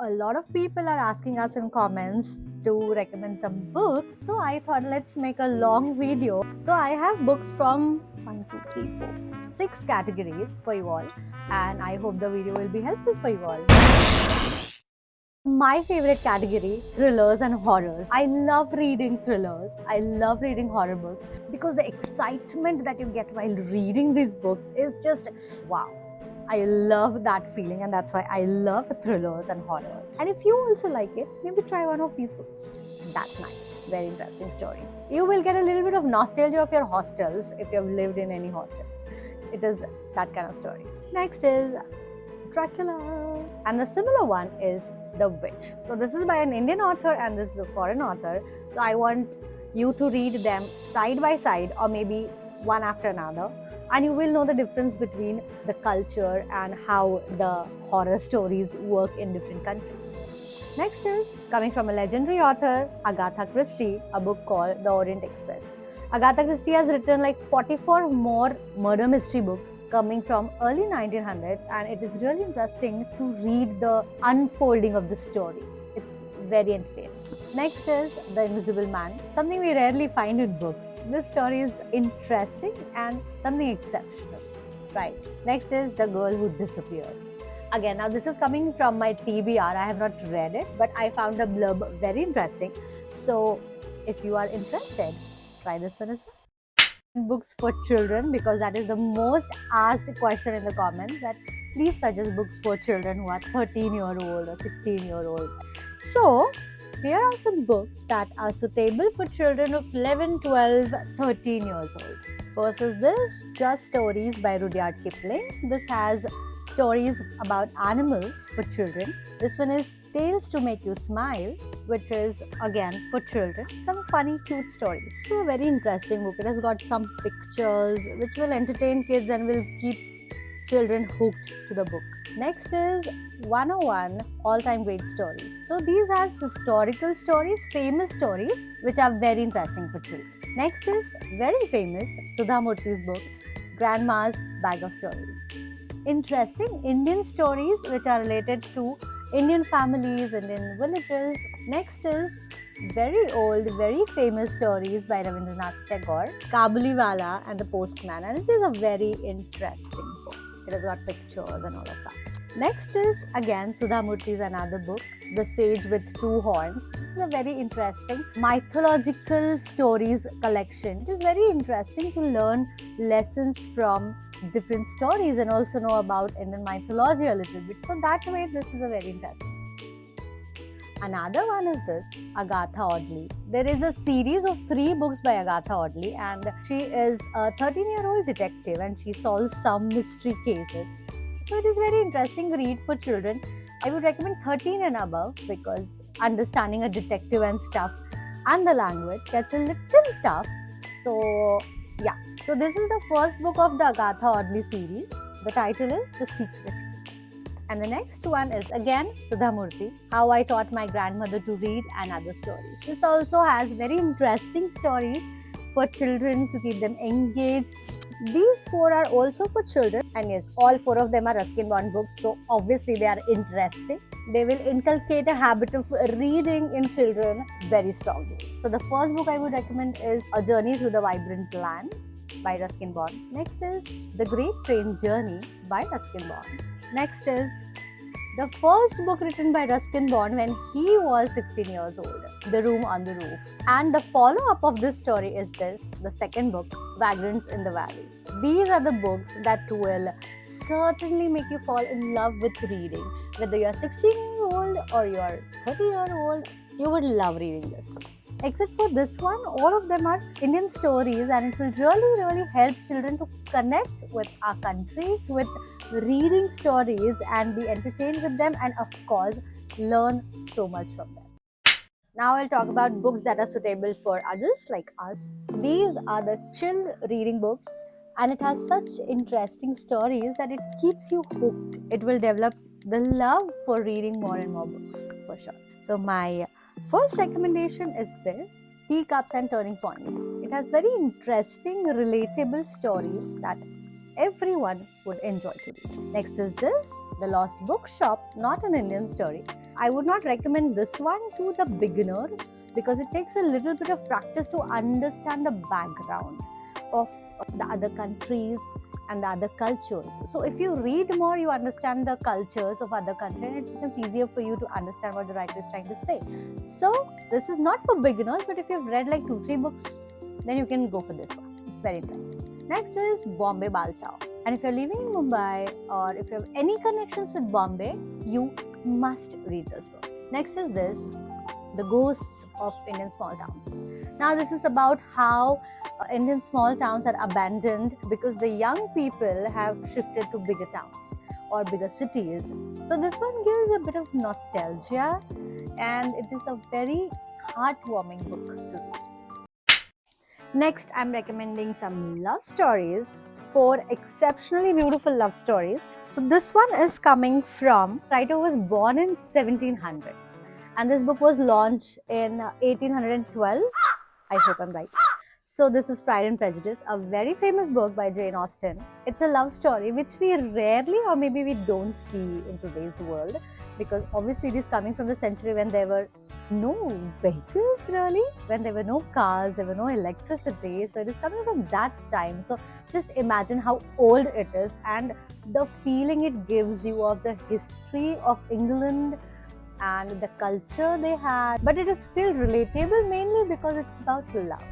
A lot of people are asking us in comments to recommend some books. So I thought let's make a long video. So I have books from 6 categories for you all, and I hope the video will be helpful for you all. My favorite category, thrillers and horrors. I love reading thrillers. I love reading horror books because the excitement that you get while reading these books is just wow. I love that feeling, and that's why I love thrillers and horrors. And if you also like it, maybe try one of these books. That Night. Very interesting story. You will get a little bit of nostalgia of your hostels if you have lived in any hostel. It is that kind of story. Next is Dracula. And the similar one is The Witch. So this is by an Indian author and this is a foreign author. So I want you to read them side by side or maybe one after another, and you will know the difference between the culture and how the horror stories work in different countries. Next is coming from a legendary author, Agatha Christie, a book called The Orient Express. Agatha Christie has written like 44 more murder mystery books coming from early 1900s, and it is really interesting to read the unfolding of the story. It's very entertaining. Next is The Invisible Man, something we rarely find in books. This story is interesting and something exceptional. Right. Next is The Girl Who Disappeared. Again, now this is coming from my TBR. I have not read it, but I found the blurb very interesting. So if you are interested, try this one as well. Books for children, because that is the most asked question in the comments, that please suggest books for children who are 13-year-old or 16-year-old. So here are some books that are suitable for children of 11, 12, 13 years old. First is this, Just Stories by Rudyard Kipling. This has stories about animals for children. This one is Tales to Make You Smile, which is again for children. Some funny, cute stories. It's a very interesting book. It has got some pictures which will entertain kids and will keep children hooked to the book. Next is 101 All-Time Great Stories. So these has historical stories, famous stories, which are very interesting for children. Next is very famous Sudha Murthy's book, Grandma's Bag of Stories. Interesting Indian stories which are related to Indian families, Indian villages. Next is very old, very famous stories by Rabindranath Tagore, Kabuliwala and the Postman, and it is a very interesting book. It has got pictures and all of that. Next is again Sudha Murthy's another book, The Sage with Two Horns. This is a very interesting mythological stories collection. It is very interesting to learn lessons from different stories and also know about Indian mythology a little bit. So that way this is a very interesting. Another one is this, Agatha Audley. There is a series of 3 books by Agatha Audley, and she is a 13-year-old detective and she solves some mystery cases. So it is very interesting read for children. I would recommend 13 and above because understanding a detective and stuff and the language gets a little tough. So yeah, so this is the first book of the Agatha Audley series. The title is The Secret. And the next one is again Sudha Murthy, How I Taught My Grandmother to Read and Other Stories. This also has very interesting stories for children to keep them engaged. These 4 are also for children, and yes, all 4 of them are Ruskin Bond books, so obviously they are interesting. They will inculcate a habit of reading in children very strongly. So the first book I would recommend is A Journey Through the Vibrant Land by Ruskin Bond. Next is The Great Train Journey by Ruskin Bond. Next is the first book written by Ruskin Bond when he was 16 years old, The Room on the Roof. And the follow-up of this story is this, the second book, Vagrants in the Valley. These are the books that will certainly make you fall in love with reading. Whether you're 16-year-old or you're 30-year-old, you would love reading this. Except for this one, all of them are Indian stories, and it will really help children to connect with our country, with reading stories and be entertained with them, and of course learn so much from them. Now I'll talk about books that are suitable for adults like us. These are the chill reading books, and it has such interesting stories that it keeps you hooked. It will develop the love for reading more and more books for sure. So my first recommendation is this, Teacups and Turning Points. It has very interesting, relatable stories that everyone would enjoy to read. Next is this, The Lost Bookshop, not an Indian story. I would not recommend this one to the beginner because it takes a little bit of practice to understand the background of the other countries and the other cultures. So if you read more, you understand the cultures of other countries, and it becomes easier for you to understand what the writer is trying to say. So this is not for beginners, but if you've read like 2-3 books, then you can go for this one. It's very interesting. Next is Bombay Balchao. And if you're living in Mumbai or if you have any connections with Bombay, you must read this book. Next is this, The Ghosts of Indian Small Towns. Now this is about how Indian small towns are abandoned because the young people have shifted to bigger towns or bigger cities. So this one gives a bit of nostalgia, and it is a very heartwarming book to read. Next, I'm recommending some love stories, 4 exceptionally beautiful love stories. So this one is coming from, writer was born in 1700s and this book was launched in 1812. I hope I'm right. So this is Pride and Prejudice, a very famous book by Jane Austen. It's a love story which we rarely or maybe we don't see in today's world, because obviously it is coming from the century when there were no vehicles really, when there were no cars, there were no electricity. So it is coming from that time. So just imagine how old it is and the feeling it gives you of the history of England and the culture they had. But it is still relatable mainly because it's about love.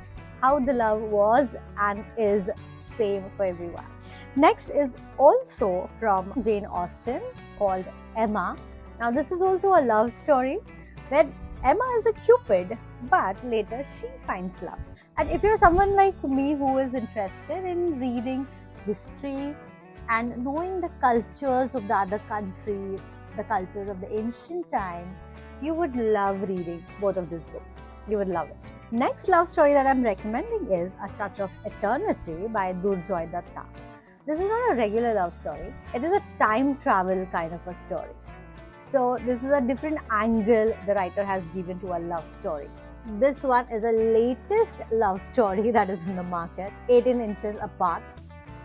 How the love was and is same for everyone. Next is also from Jane Austen called Emma. Now this is also a love story where Emma is a Cupid, but later she finds love. And if you're someone like me who is interested in reading history and knowing the cultures of the other country, the cultures of the ancient time, you would love reading both of these books. You would love it. Next love story that I'm recommending is A Touch of Eternity by Durjoy Datta. This is not a regular love story. It is a time travel kind of a story. So this is a different angle the writer has given to a love story. This one is a latest love story that is in the market, 18 inches apart.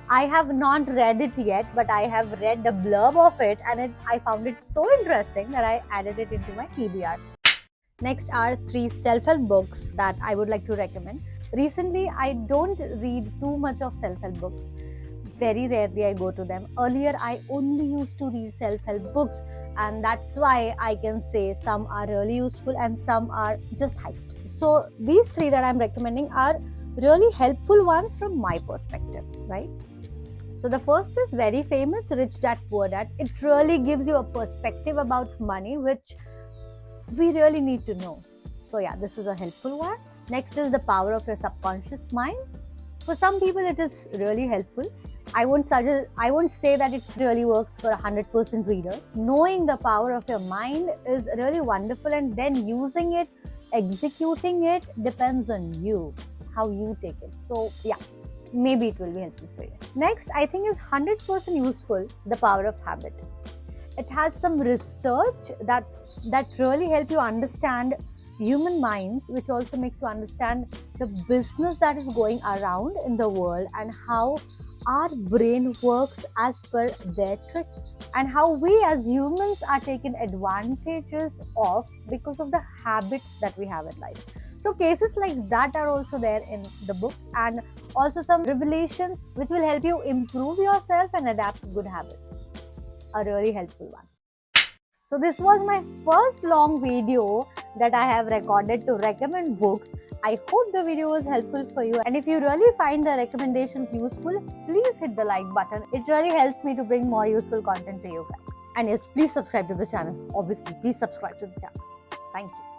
I have not read it yet, but I have read the blurb of it and I found it so interesting that I added it into my TBR. Next are 3 self-help books that I would like to recommend. Recently, I don't read too much of self-help books. Very rarely I go to them. Earlier, I only used to read self-help books, and that's why I can say some are really useful and some are just hyped. So these 3 that I'm recommending are really helpful ones from my perspective, right? So the first is very famous, Rich Dad Poor Dad. It really gives you a perspective about money, which we really need to know. So yeah, this is a helpful one. Next is The Power of Your Subconscious Mind. For some people, it is really helpful. I won't say that it really works for 100% readers. Knowing the power of your mind is really wonderful, and then using it, executing it depends on you, how you take it. So yeah, maybe it will be helpful for you. Next, I think is 100% useful, The Power of Habit. It has some research that really help you understand human minds, which also makes you understand the business that is going around in the world and how our brain works as per their tricks, and how we as humans are taken advantages of because of the habit that we have in life. So cases like that are also there in the book, and also some revelations which will help you improve yourself and adapt to good habits. A really helpful one. So this was my first long video that I have recorded to recommend books. I hope the video was helpful for you, and if you really find the recommendations useful, please hit the like button. It really helps me to bring more useful content to you guys. And yes, please subscribe to the channel. Obviously, please subscribe to the channel. Thank you.